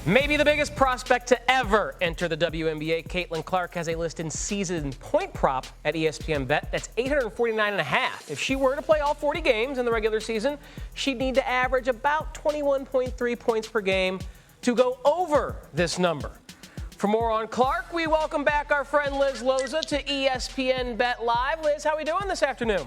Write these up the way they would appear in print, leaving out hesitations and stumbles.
Maybe the biggest prospect to ever enter the WNBA, Caitlin Clark has a listed season point prop at ESPN BET that's 849.5. If she were to play all 40 games in the regular season, she'd need to average about 21.3 points per game to go over this number. For more on Clark, we welcome back our friend Liz Loza to ESPN BET Live. Liz, how are we doing this afternoon?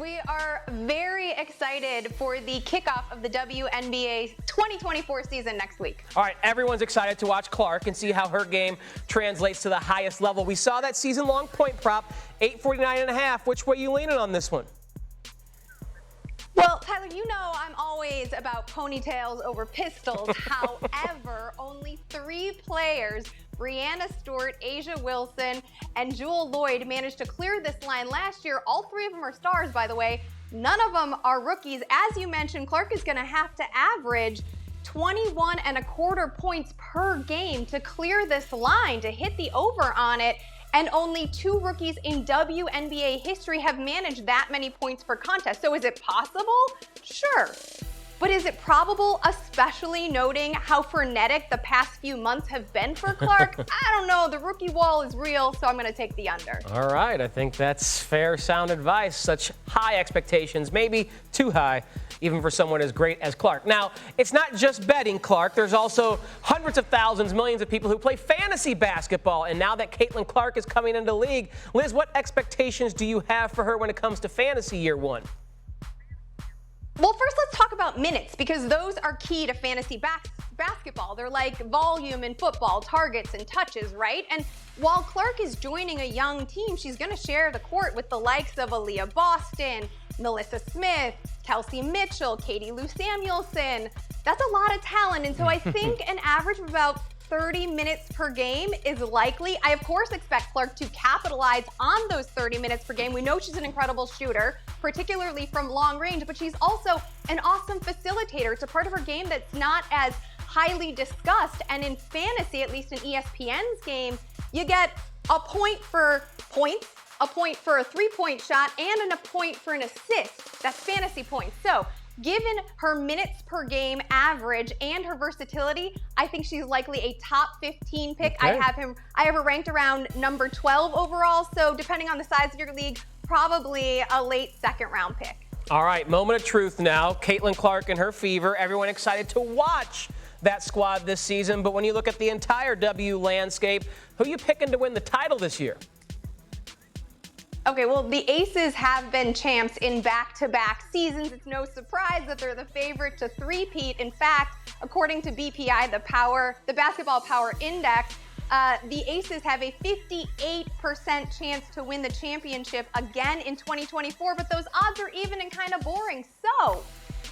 We are very excited for the kickoff of the WNBA 2024 season next week. All right, everyone's excited to watch Clark and see how her game translates to the highest level. We saw that season-long point prop, 849.5. Which way are you leaning on this one? Well, Tyler, you know I'm always about ponytails over pistols. However, only 3 players, Brianna Stewart, Asia Wilson, and Jewel Lloyd, managed to clear this line last year. All 3 of them are stars, by the way. None of them are rookies. As you mentioned, Clark is going to have to average 21.25 points per game to clear this line, to hit the over on it. And only 2 rookies in WNBA history have managed that many points per contest. So is it possible? Sure. But is it probable, especially noting how frenetic the past few months have been for Clark? I don't know. The rookie wall is real, so I'm going to take the under. All right. I think that's fair, sound advice. Such high expectations, maybe too high, even for someone as great as Clark. Now, it's not just betting, Clark. There's also hundreds of thousands, millions of people who play fantasy basketball. And now that Caitlin Clark is coming into the league, Liz, what expectations do you have for her when it comes to fantasy year one? Well, first let's talk about minutes, because those are key to fantasy basketball. They're like volume in football, targets and touches, right? And while Clark is joining a young team, she's going to share the court with the likes of Aaliyah Boston, Melissa Smith, Kelsey Mitchell, Katie Lou Samuelson. That's a lot of talent, and so I think an average of about 30 minutes per game is likely. I, of course, expect Clark to capitalize on those 30 minutes per game. We know she's an incredible shooter, particularly from long range, but she's also an awesome facilitator. It's a part of her game that's not as highly discussed. And in fantasy, at least in ESPN's game, you get a point for points, a point for a three-point shot, and a point for an assist. That's fantasy points. So given her minutes per game average and her versatility, I think she's likely a top 15 pick. Okay. I have her ranked around number 12 overall. So depending on the size of your league, probably a late second round pick. All right, moment of truth now. Caitlin Clark and her fever. Everyone excited to watch that squad this season. But when you look at the entire W landscape, who are you picking to win the title this year? Okay, well, the Aces have been champs in back-to-back seasons. It's no surprise that they're the favorite to three-peat. In fact, according to BPI, the Basketball Power Index, the Aces have a 58% chance to win the championship again in 2024, but those odds are even and kind of boring. So,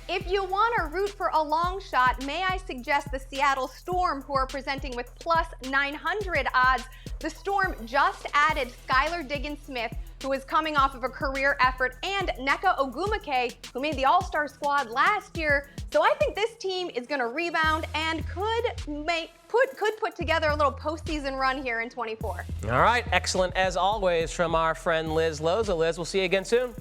if you want to root for a long shot, may I suggest the Seattle Storm, who are presenting with plus 900 odds. The Storm just added Skylar Diggins-Smith, who is coming off of a career effort, and Nneka Ogwumike, who made the All-Star squad last year. So I think this team is going to rebound and could put together a little postseason run here in 24. All right, excellent as always from our friend Liz Loza. Liz, we'll see you again soon.